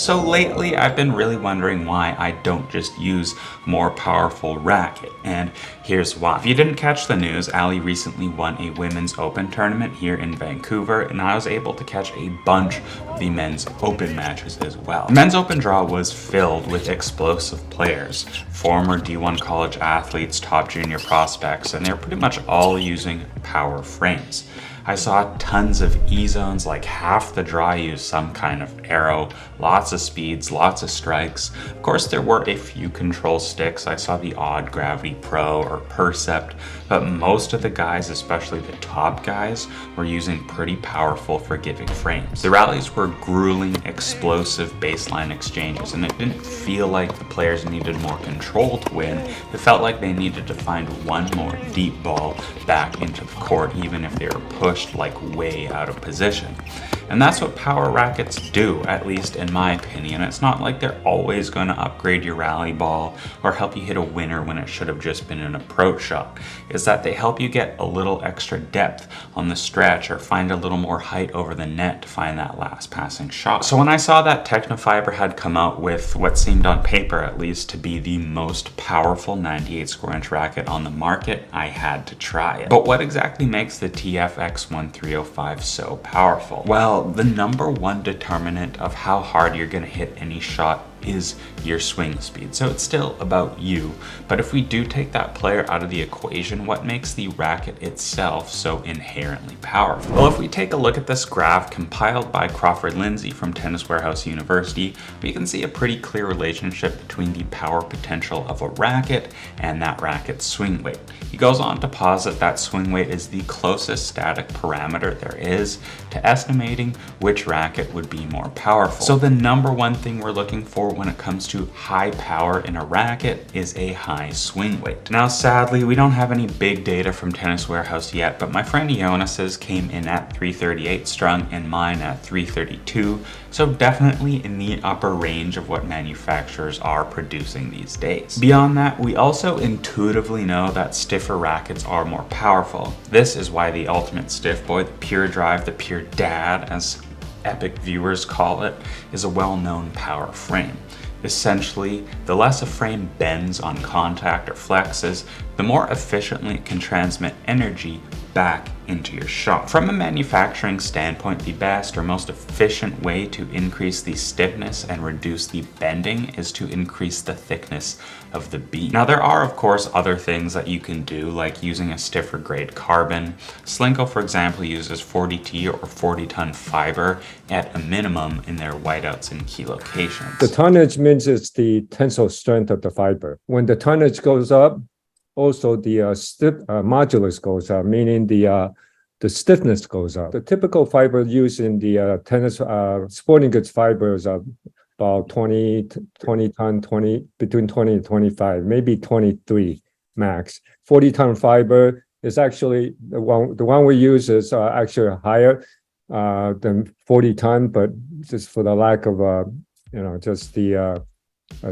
So lately I've been really wondering why I don't just use more powerful racket, and here's why. If you didn't catch the news, Ali recently won a women's open tournament here in Vancouver, and I was able to catch a bunch of the men's open matches as well. The men's open draw was filled with explosive players, former D1 college athletes, top junior prospects, and they're pretty much all using power frames. I saw tons of E-zones, like half the draw used some kind of arrow, lots of speeds, lots of strikes. Of course, there were a few control sticks. I saw the odd Gravity Pro or Percept, but most of the guys, especially the top guys, were using pretty powerful forgiving frames. The rallies were grueling, explosive baseline exchanges, and it didn't feel like the players needed more control to win. It felt like they needed to find one more deep ball back into the court, even if they were pushed like way out of position. And that's what power rackets do, at least in my opinion. It's not like they're always going to upgrade your rally ball or help you hit a winner when it should have just been an approach shot. It's that they help you get a little extra depth on the stretch or find a little more height over the net to find that last passing shot. So when I saw that Tecnifibre had come out with what seemed on paper at least to be the most powerful 98 square inch racket on the market, I had to try it. But what exactly makes the TF-X1 V2 so powerful? Well, the number one determinant of how hard you're going to hit any shot is your swing speed. So it's still about you. But if we do take that player out of the equation, what makes the racket itself so inherently powerful? Well, if we take a look at this graph compiled by Crawford Lindsay from Tennis Warehouse University, we can see a pretty clear relationship between the power potential of a racket and that racket's swing weight. He goes on to posit that swing weight is the closest static parameter there is to estimating which racket would be more powerful. So the number one thing we're looking for when it comes to high power in a racket is a high swing weight. Now, sadly, we don't have any big data from Tennis Warehouse yet, but my friend Jonas's came in at 338 strung and mine at 332, so definitely in the upper range of what manufacturers are producing these days. Beyond that, we also intuitively know that stiffer rackets are more powerful. This is why the ultimate stiff boy, the pure drive, the pure dad, as epic viewers call it, is a well-known power frame. Essentially, the less a frame bends on contact or flexes, the more efficiently it can transmit energy back into your shot. From a manufacturing standpoint, the best or most efficient way to increase the stiffness and reduce the bending is to increase the thickness of the beam. Now, there are of course other things that you can do, like using a stiffer grade carbon. Slinko, for example, uses 40T or 40-ton fiber at a minimum in their whiteouts in key locations. The tonnage means it's the tensile strength of the fiber. When the tonnage goes up, also the stiff modulus goes up, meaning the stiffness goes up. The typical fiber used in the tennis sporting goods fibers are about 20 ton, between 20 and 25, maybe 23 max. 40-ton fiber is actually the one we use is actually higher than 40-ton, but just for the lack of just the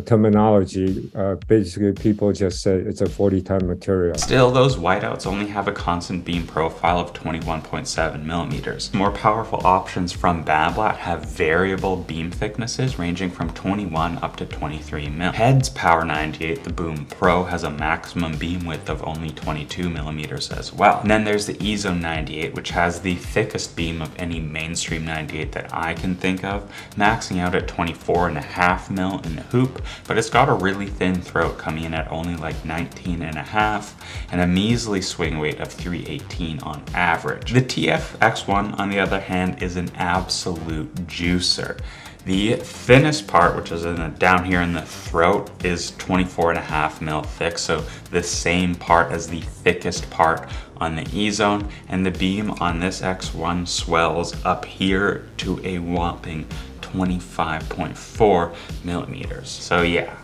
terminology, basically people just say it's a 40-ton material. Still, those whiteouts only have a constant beam profile of 21.7 millimeters. More powerful options from Bablat have variable beam thicknesses ranging from 21 up to 23 mil. Head's Power 98, the Boom Pro, has a maximum beam width of only 22 millimeters as well. And then there's the E-Zone 98, which has the thickest beam of any mainstream 98 that I can think of, maxing out at 24.5 mil in the hoop, but it's got a really thin throat, coming in at only like 19.5 and a measly swing weight of 318 on average. The TF-X1, on the other hand, is an absolute juicer. The thinnest part, which is down here in the throat, is 24.5 mil thick, so the same part as the thickest part on the E-Zone, and the beam on this X1 swells up here to a whopping 25.4 millimeters. So yeah,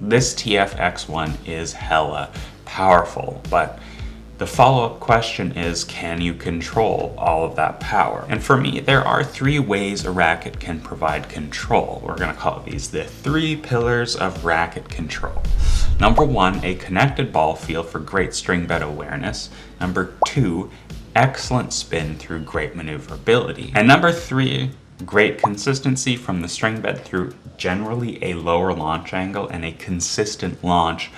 this TF-X1 is hella powerful, but the follow-up question is, can you control all of that power? And for me, there are three ways a racket can provide control. We're gonna call these the three pillars of racket control. Number one, a connected ball feel for great string bed awareness. Number two, excellent spin through great maneuverability. And number three, Great consistency from the string bed through generally a lower launch angle and a consistent launch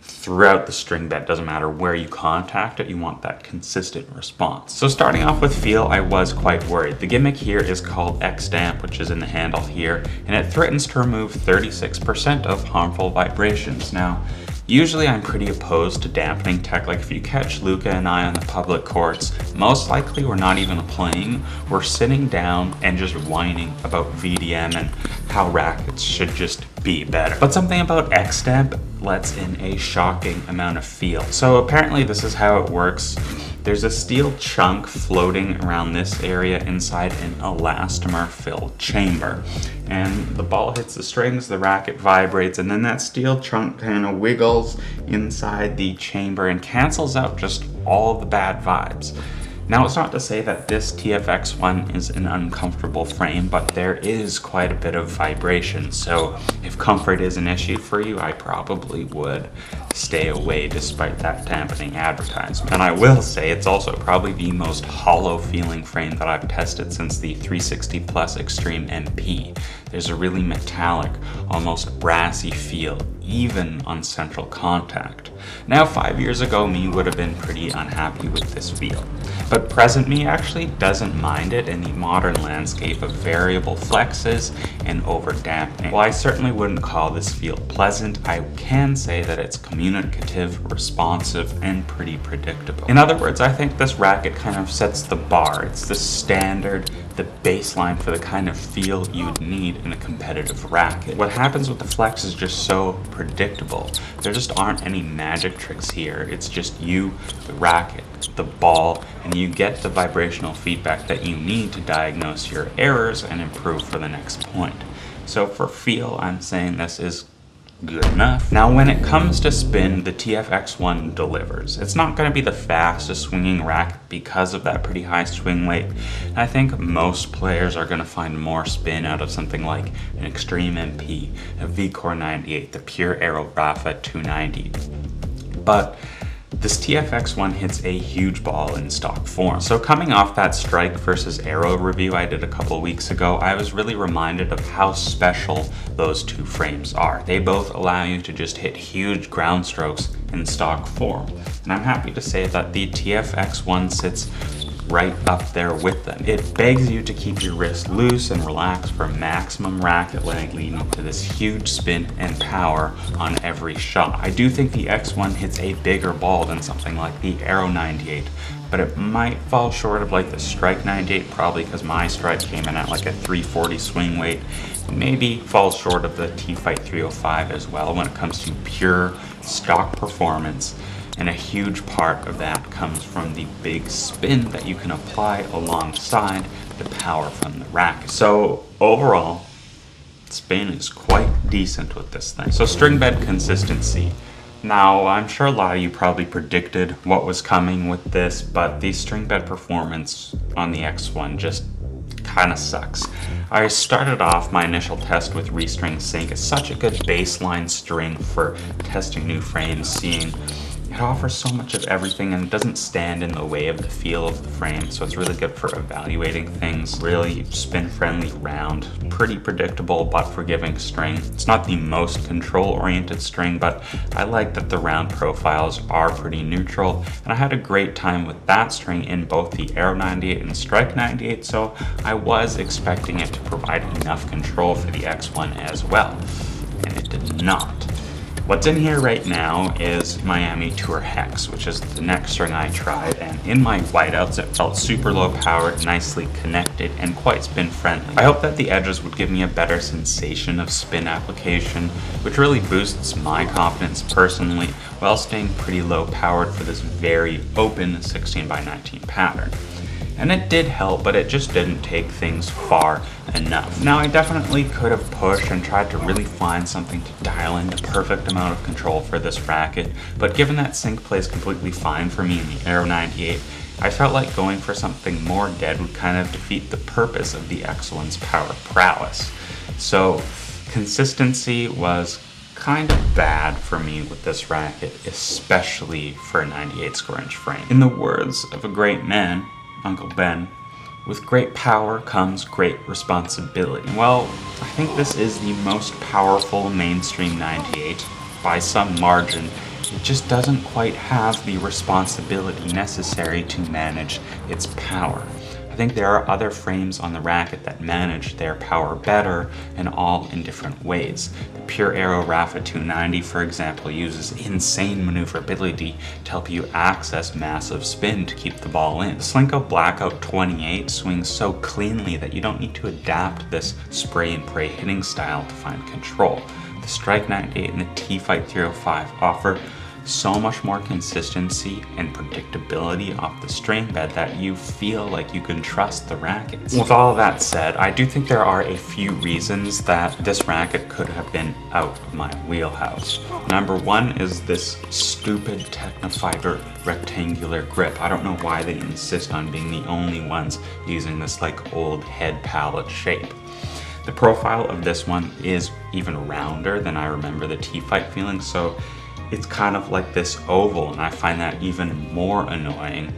throughout the string bed. Doesn't matter where you contact it, you want that consistent response. So starting off with feel, I was quite worried. The gimmick here is called X-Damp, which is in the handle here, and it threatens to remove 36% of harmful vibrations. Now, usually I'm pretty opposed to dampening tech. Like if you catch Luca and I on the public courts, most likely we're not even playing, we're sitting down and just whining about VDM and how rackets should just be better. But something about X-Damp lets in a shocking amount of feel. So apparently this is how it works. There's a steel chunk floating around this area inside an elastomer filled chamber. And the ball hits the strings, the racket vibrates, and then that steel chunk kind of wiggles inside the chamber and cancels out just all the bad vibes. Now, it's not to say that this TF-X1 is an uncomfortable frame, but there is quite a bit of vibration. So if comfort is an issue for you, I probably would stay away despite that dampening advertisement. And I will say it's also probably the most hollow feeling frame that I've tested since the 360 Plus Extreme MP. There's a really metallic, almost brassy feel, even on central contact. Now, 5 years ago, me would have been pretty unhappy with this feel. But present me actually doesn't mind it in the modern landscape of variable flexes and over dampening. While I certainly wouldn't call this feel pleasant, I can say that it's communicative, responsive, and pretty predictable. In other words, I think this racket kind of sets the bar. It's the standard, the baseline for the kind of feel you'd need in a competitive racket. What happens with the Flex is just so predictable. There just aren't any magic tricks here. It's just you, the racket, the ball, and you get the vibrational feedback that you need to diagnose your errors and improve for the next point. So for feel, I'm saying this is good enough. Now, when it comes to spin, the TF-X1 delivers. It's not going to be the fastest swinging racket because of that pretty high swing weight. I think most players are going to find more spin out of something like an Extreme MP, a VCore 98, the Pure Aero Racquet 290. But this TF-X1 hits a huge ball in stock form. So coming off that Strike versus Aero review I did a couple weeks ago, I was really reminded of how special those two frames are. They both allow you to just hit huge ground strokes in stock form. And I'm happy to say that the TF-X1 sits right up there with them. It begs you to keep your wrist loose and relaxed for maximum racket leg, leading to this huge spin and power on every shot. I do think the X1 hits a bigger ball than something like the Aero 98, but it might fall short of like the Strike 98, probably because my strike came in at like a 340 swing weight. Maybe falls short of the T-Fight 305 as well when it comes to pure stock performance. And a huge part of that comes from the big spin that you can apply alongside the power from the racket. So overall, spin is quite decent with this thing. So stringbed consistency. Now, I'm sure a lot of you probably predicted what was coming with this, but the stringbed performance on the X1 just kind of sucks. I started off my initial test with Restring Sync. It's such a good baseline string for testing new frames, seeing it offers so much of everything and it doesn't stand in the way of the feel of the frame, so it's really good for evaluating things. Really spin-friendly round, pretty predictable but forgiving string. It's not the most control-oriented string, but I like that the round profiles are pretty neutral, and I had a great time with that string in both the Aero 98 and Strike 98, so I was expecting it to provide enough control for the X1 as well, and it did not. What's in here right now is Miami Tour Hex, which is the next string I tried, and in my whiteouts it felt super low powered, nicely connected, and quite spin friendly. I hope that the edges would give me a better sensation of spin application, which really boosts my confidence personally, while staying pretty low powered for this very open 16x19 pattern. And it did help, but it just didn't take things far enough. Now, I definitely could have pushed and tried to really find something to dial in the perfect amount of control for this racket, but given that sync plays completely fine for me in the Aero 98, I felt like going for something more dead would kind of defeat the purpose of the X1's power prowess. So, consistency was kind of bad for me with this racket, especially for a 98 square inch frame. In the words of a great man, Uncle Ben, With great power comes great responsibility. Well, I think this is the most powerful mainstream 98 by some margin. It just doesn't quite have the responsibility necessary to manage its power. I think there are other frames on the racket that manage their power better, and all in different ways. The Pure Aero Rafa 290, for example, uses insane maneuverability to help you access massive spin to keep the ball in. The Slinko Blackout 28 swings so cleanly that you don't need to adapt this spray and pray hitting style to find control. The Strike 98 and the T-Fight 305 offer so much more consistency and predictability off the string bed that you feel like you can trust the rackets. With all of that said, I do think there are a few reasons that this racket could have been out of my wheelhouse. Number one is this stupid Tecnifibre rectangular grip. I don't know why they insist on being the only ones using this like old head palette shape. The profile of this one is even rounder than I remember the T-Fight feeling, so it's kind of like this oval, and I find that even more annoying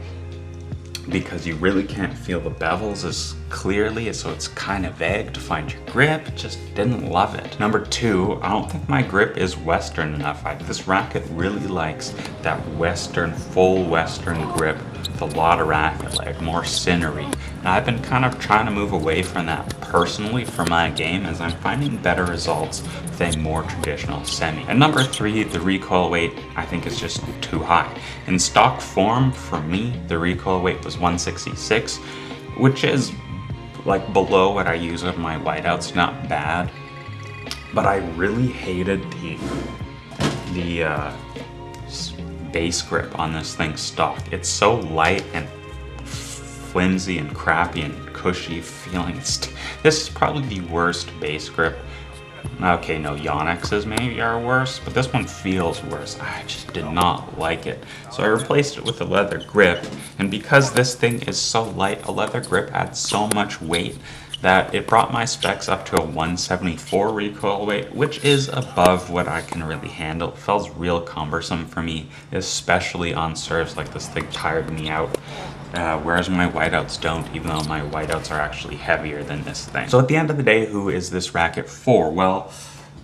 because you really can't feel the bevels as clearly, so it's kind of vague to find your grip. Just didn't love it. Number two, I don't think my grip is Western enough. This racket really likes that Western, full Western grip with a lot of racket leg, more cinnery. And I've been kind of trying to move away from that personally for my game, as I'm finding better results with a more traditional semi. And number three, the recoil weight I think is just too high. In stock form, for me, the recoil weight was 166, which is like below what I use with my whiteouts, not bad. But I really hated the base grip on this thing stock. It's so light and flimsy and crappy and cushy feeling. This is probably the worst base grip. Okay, no, YoneX's maybe are worse, but this one feels worse. I just did not like it. So I replaced it with a leather grip, and because this thing is so light, a leather grip adds so much weight that it brought my specs up to a 174 recoil weight, which is above what I can really handle. It feels real cumbersome for me, especially on serves. Like, this thing tired me out. Whereas my whiteouts don't, even though my whiteouts are actually heavier than this thing. So at the end of the day, who is this racket for? Well,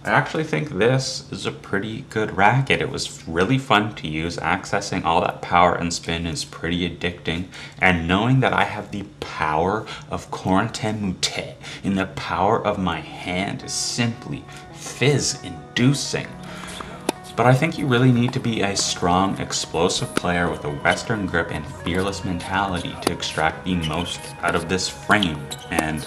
I actually think this is a pretty good racket. It was really fun to use. Accessing all that power and spin is pretty addicting. And knowing that I have the power of Corentin Moutet in the power of my hand is simply fizz-inducing. But I think you really need to be a strong, explosive player with a Western grip and fearless mentality to extract the most out of this frame, and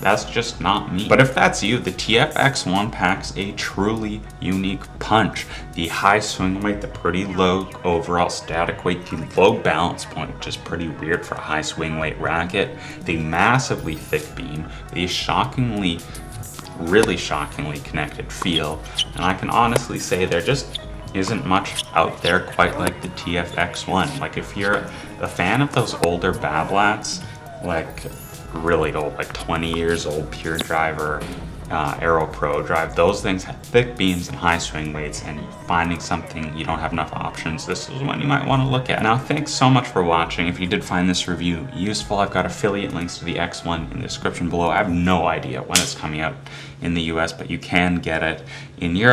that's just not me. But if that's you, the TF-X1 packs a truly unique punch. The high swing weight, the pretty low overall static weight, the low balance point, which is pretty weird for a high swing weight racket, the massively thick beam, the really shockingly connected feel, and I can honestly say there just isn't much out there quite like the TF-X1. Like, if you're a fan of those older Bablats, like really old, like 20 years old pure driver, Aero Pro drive, those things have thick beams and high swing weights, and finding something you don't have enough options, this is one you might want to look at. Now, thanks so much for watching. If you did find this review useful, I've got affiliate links to the X1 in the description below. I have no idea when it's coming out in the US, but you can get it in Europe.